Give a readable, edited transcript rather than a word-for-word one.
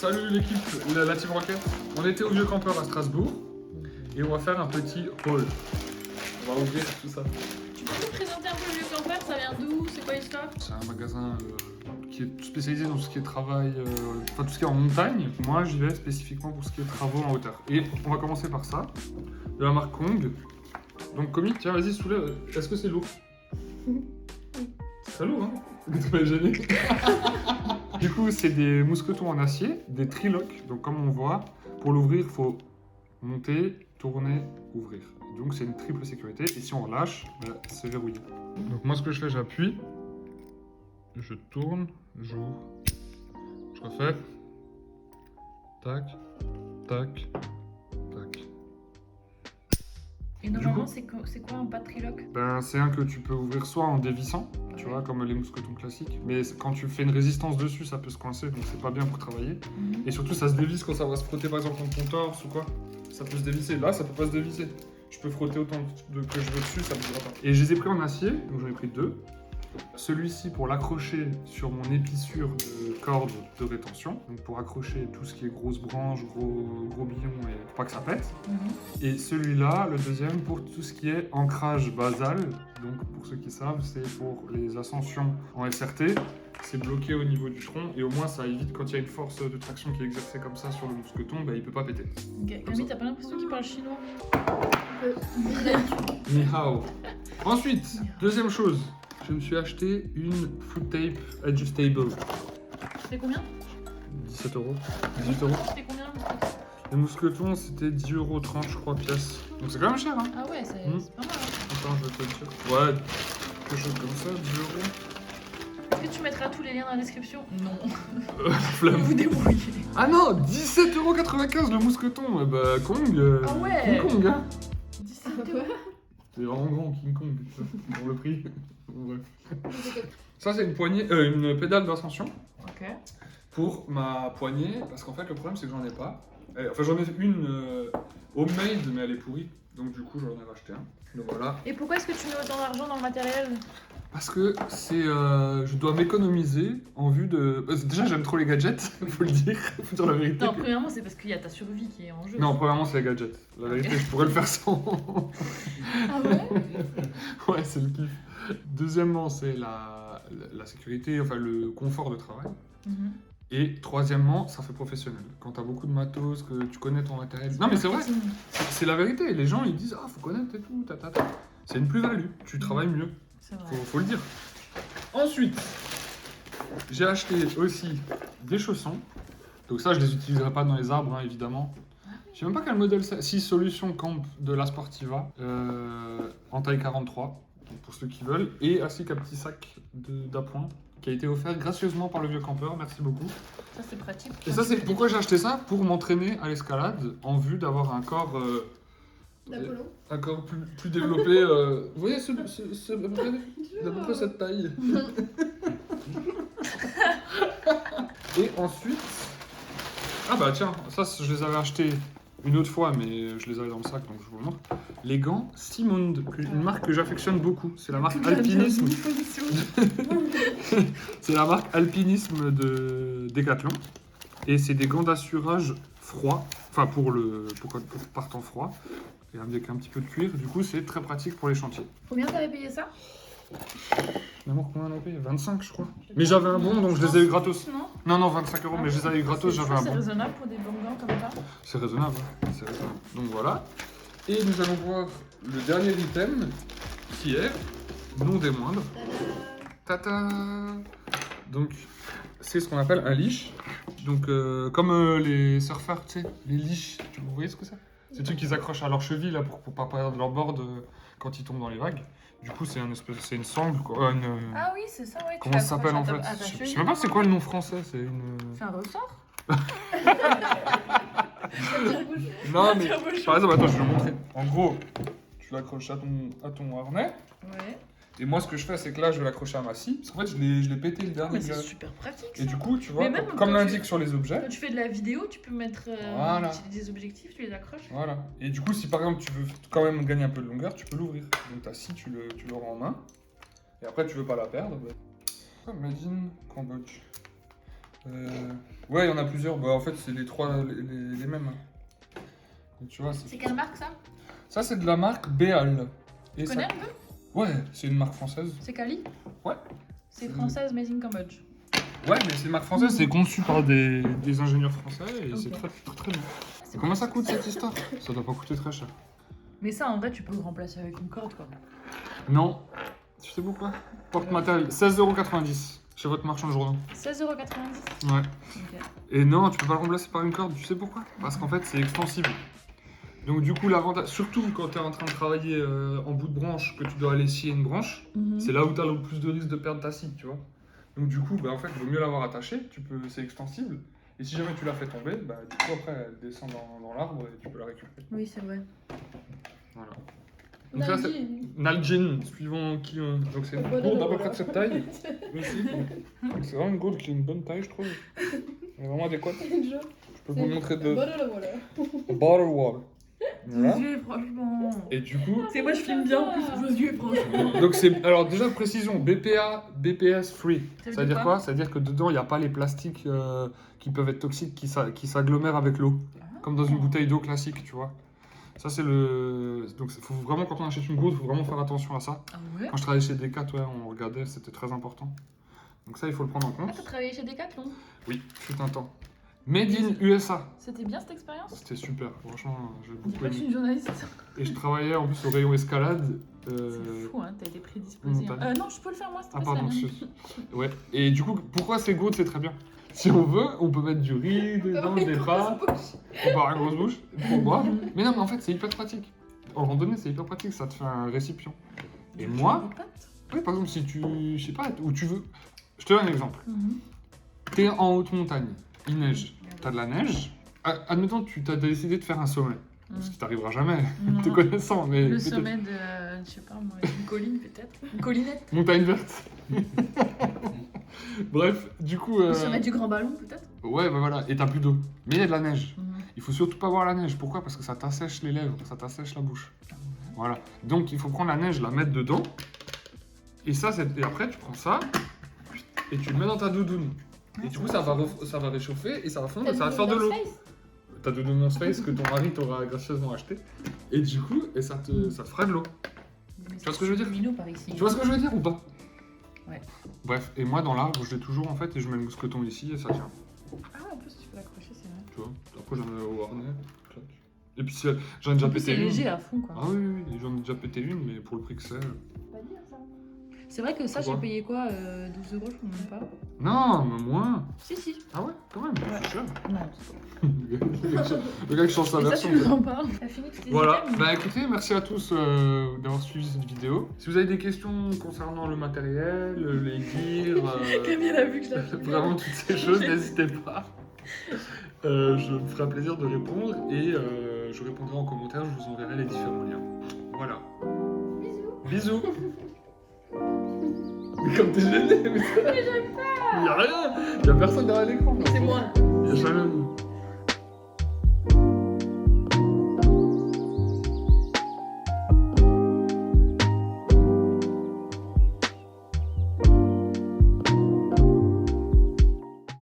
Salut l'équipe, la Team Rocket. On était au Vieux Campeur à Strasbourg et on va faire un petit haul. On va ouvrir tout ça. Tu peux nous présenter un peu le Vieux Campeur? Ça vient d'où? C'est quoi l'histoire? C'est un magasin qui est spécialisé dans tout ce qui est travail, enfin tout ce qui est en montagne. Moi j'y vais spécifiquement pour ce qui est travaux en hauteur. Et on va commencer par ça, de la marque Kong. Donc Comi, tiens vas-y soulève. Est-ce que c'est lourd? C'est très lourd hein. Tu m'as gêné. Du coup, c'est des mousquetons en acier, des triloques. Donc, comme on voit, pour l'ouvrir, il faut monter, tourner, ouvrir. Donc, c'est une triple sécurité. Et si on relâche, bah, c'est verrouillé. Donc, moi, ce que je fais, j'appuie, je tourne, j'ouvre, je refais. Tac, tac, tac. Et normalement, c'est quoi un pas de triloque? Ben, c'est un que tu peux ouvrir soit en dévissant, tu vois, comme les mousquetons classiques. Mais quand tu fais une résistance dessus, ça peut se coincer, donc c'est pas bien pour travailler. Et surtout, ça se dévisse quand ça va se frotter par exemple contre ton torse ou quoi. Ça peut se dévisser. Là, ça peut pas se dévisser. Je peux frotter autant que je veux dessus, ça ne bougera pas. Et je les ai pris en acier, donc j'en ai pris deux. Celui-ci pour l'accrocher sur mon épissure de corde de rétention, donc pour accrocher tout ce qui est grosses branches, gros billons et pour pas que ça pète. Et celui-là, le deuxième, pour tout ce qui est ancrage basal. Donc pour ceux qui savent, c'est pour les ascensions en SRT. C'est bloqué au niveau du tronc et au moins ça évite quand il y a une force de traction qui est exercée comme ça sur le mousqueton, bah, il peut pas péter. Camille, t'as pas l'impression qu'il parle chinois? Ni hao. Ensuite, deuxième chose, je me suis acheté une foot tape adjustable. C'était combien? 17 €. 18 €. C'était combien? Les mousquetons, c'était 10,30 € je crois, pièce. Donc c'est quand même cher, hein. Ah ouais, c'est pas mal. Hein. Attends, je vais te le dire. Ouais, quelque chose comme ça, 10 €. Est-ce que tu mettras tous les liens dans la description? Non. Flemme. Vous débrouillez. Ah non, 17,95 € le mousqueton. Bah, Kong. Ah ouais. King Kong, hein. 17 €. C'est vraiment grand, King Kong, tu vois, pour le prix. Bon, bref. Ça, c'est une poignée, une pédale d'ascension. Ok. Pour ma poignée, parce qu'en fait, le problème, c'est que j'en ai pas. Enfin, j'en ai une homemade, mais elle est pourrie. Donc, du coup, j'en ai racheté un. Donc, voilà. Et pourquoi est-ce que tu mets autant d'argent dans le matériel? Parce que c'est, je dois m'économiser en vue de. Déjà, j'aime trop les gadgets, faut le dire, faut dire la vérité. Non, premièrement, c'est parce qu'il y a ta survie qui est en jeu. Non, premièrement, c'est les gadgets. La vérité, je pourrais le faire sans. Ah ouais? Ouais, c'est le kiff. Deuxièmement, c'est la sécurité, enfin le confort de travail. Et troisièmement, ça fait professionnel. Quand t'as beaucoup de matos, que tu connais ton matériel. Non, mais c'est vrai, c'est la vérité. Les gens, ils disent, ah, faut connaître et tout, ta. C'est une plus-value, tu travailles mieux. C'est vrai. Faut le dire. Ensuite, j'ai acheté aussi des chaussons. Donc ça, je les utiliserai pas dans les arbres, hein, évidemment. Je sais même pas quel modèle c'est. Si, Solution Camp de la Sportiva, en taille 43, donc pour ceux qui veulent. Et ainsi qu'un petit sac d'appoint qui a été offert gracieusement par le Vieux Campeur. Merci beaucoup. Ça, c'est pratique. Et ça, c'est pourquoi j'ai acheté ça? Pour m'entraîner à l'escalade en vue d'avoir un corps... D'Apollo. Un corps plus développé. Vous voyez d'à peu près cette taille. Et ensuite... Ah bah tiens, ça je les avais achetés une autre fois, mais je les avais dans le sac, donc je vous le montre. Les gants Simonde, une marque que j'affectionne beaucoup. C'est la marque Alpinisme. C'est la marque Alpinisme de Decathlon. Et c'est des gants d'assurage froid, enfin pour partant froid. Et avec un petit peu de cuir, du coup c'est très pratique pour les chantiers. Combien t'avais payé ça? Maman, combien on a payé? 25 je crois. Mais j'avais un bon, donc je les ai eu gratos. Non, 25 €, mais je les avais eu gratos, j'avais un C'est bon. raisonnable pour des bons gants comme ça? C'est raisonnable, hein. C'est raisonnable. Donc voilà. Et nous allons voir le dernier item, qui est, non des moindres, tata. Donc c'est ce qu'on appelle un leash. Donc comme les surfeurs, tu sais, les leashs, vous voyez ce que c'est? C'est des trucs qu'ils accrochent à leur cheville là, pour pas perdre leur board quand ils tombent dans les vagues. Du coup, c'est une sangle, quoi. Ah oui, c'est ça, ouais. Comment ça s'appelle en fait? Je sais même pas c'est quoi le nom français. C'est une. C'est un ressort? Non, mais par exemple, attends, je vais vous montrer. En gros, tu l'accroches à ton harnais. Ouais. Et moi, ce que je fais, c'est que là, je vais l'accrocher à ma scie. Parce qu'en fait, je l'ai pété le dernier. Mais c'est super pratique. Et du coup, tu vois, Mais même comme quand l'indique sur les objets. Quand tu fais de la vidéo, tu peux mettre Voilà. des objectifs, tu les accroches. Voilà. Et du coup, si par exemple, tu veux quand même gagner un peu de longueur, tu peux l'ouvrir. Donc ta scie, tu l'auras en main. Et après, tu veux pas la perdre. Made in Cambodge. Ouais, il y en a plusieurs. Bah, en fait, c'est les trois les mêmes. Hein. Et tu vois, C'est quelle marque ça? ça, c'est de la marque Béal. Et Tu ça... connais un peu? Ouais, c'est une marque française. C'est Cali? Ouais. C'est française, made in Cambodge. Ouais, mais c'est une marque française, c'est conçu par des ingénieurs français et c'est Ok. très, très, très bien. Comment ça coûte cette histoire? Ça doit pas coûter très cher. Mais ça, en vrai, tu peux le remplacer avec une corde, quoi. Non. Tu sais pourquoi? Porte-matériel, 16,90€ chez votre marchand de journaux. 16,90 €. Ouais. Ok. Et non, tu peux pas le remplacer par une corde, tu sais pourquoi? Parce qu'en fait, c'est extensible. Donc du coup, l'avantage, surtout quand tu es en train de travailler en bout de branche, que tu dois aller scier une branche, c'est là où tu as le plus de risque de perdre ta scie, tu vois. Donc du coup, bah, en fait, il vaut mieux l'avoir attachée, c'est extensible. Et si jamais tu la fais tomber, bah, du coup, après, elle descend dans l'arbre et tu peux la récupérer. Oui, c'est vrai. Voilà. Donc ça, c'est Nalgene, suivant qui... Donc c'est une gourde à peu près de cette taille. Aussi. Donc c'est vraiment une gourde qui est une bonne taille, je trouve. Elle est vraiment adéquate. Je peux vous montrer de... Bottle water. Voilà. Josué, franchement. Et du coup... C'est moi, je filme bien en plus, Josué, franchement. Donc c'est... Alors déjà, précision, BPA, BPS free. Ça veut Ça veut dire dire quoi? Ça veut dire que dedans, il n'y a pas les plastiques qui peuvent être toxiques, qui s'agglomèrent avec l'eau. Comme dans une bouteille d'eau classique, tu vois. Ça, c'est le... Donc faut vraiment, quand on achète une gourde, il faut vraiment faire attention à ça. Ah ouais? Quand je travaillais chez Decat, ouais, on regardait, c'était très important. Donc ça, il faut le prendre en Ah, compte. t'as travaillé chez Decathlon? Oui, fut un temps. Made in USA. C'était bien cette expérience? C'était super, franchement, j'ai On beaucoup dirait que je suis aimé. une journaliste. Et je travaillais en plus au rayon escalade. C'est fou, hein, t'as été prédisposé. non, Hein. Non, je peux le faire moi, c'est Ah pas pardon, ça. ouais. Et du coup, pourquoi ces gourdes, c'est très bien? Si on veut, on peut mettre du riz dedans, des pâtes, on part à grosse bouche pour boire. Mais non, mais en fait, c'est hyper pratique. En randonnée, c'est hyper pratique, ça te fait un récipient. Et moi, oui, par exemple, si tu, je sais pas, où tu veux. Je te donne un exemple. T'es en haute montagne, il neige, t'as de la neige. Admettons, tu t'as décidé de faire un sommet. Ce qui t'arrivera jamais, te connaissant, mais. Le sommet de, je sais pas moi, une colline peut-être. Une collinette. Montagne verte. Bref, du coup. Le sommet du grand ballon peut-être. Ouais, bah voilà, et t'as plus d'eau. Mais il y a de la neige. Il faut surtout pas boire la neige. Pourquoi? Parce que ça t'assèche les lèvres, ça t'assèche la bouche. Voilà. Donc il faut prendre la neige, la mettre dedans. Et ça, et après, tu prends ça et tu le mets dans ta doudoune. Et du coup, ça va réchauffer et ça va fondre et ça va te faire de l'eau. Ta doudoune North Face que ton mari t'aura gracieusement acheté. Et du coup, ça te fera de l'eau. Tu vois ce que je veux dire? Par ici. Tu vois ce que je veux dire ou pas? Ouais. Bref, et moi dans l'arbre, je l'ai toujours en fait et je mets le mousqueton ici et ça tient. Ah, en plus, tu peux l'accrocher, c'est vrai. Tu vois? Après, j'en ai au harnais. Clac. Et puis, j'en ai déjà pété C'est une. léger à fond quoi. Ah oui, oui, oui, j'en ai déjà pété une, mais pour le prix que c'est. Pas dire ça. C'est vrai que ça, j'ai Pourquoi payé quoi 12 €, je crois même pas. Non, mais moins. Si. Ah ouais, quand même, c'est cher. Non, Le gars qui change sa mais ça, version. tu nous en parles. T'as fini toutes tes Voilà, items bah écoutez, merci à tous d'avoir suivi cette vidéo. Si vous avez des questions concernant le matériel, les gears, Comme il a vu que je l'ai fait. vraiment toutes ces choses, n'hésitez pas. Je me ferai un plaisir de répondre et je répondrai en commentaire, je vous enverrai les différents liens. Voilà. Bisous. Bisous. Mais comme t'es gêné, mais ça... Mais j'aime pas. Y'a rien, y'a personne derrière l'écran. C'est moi. Y'a jamais...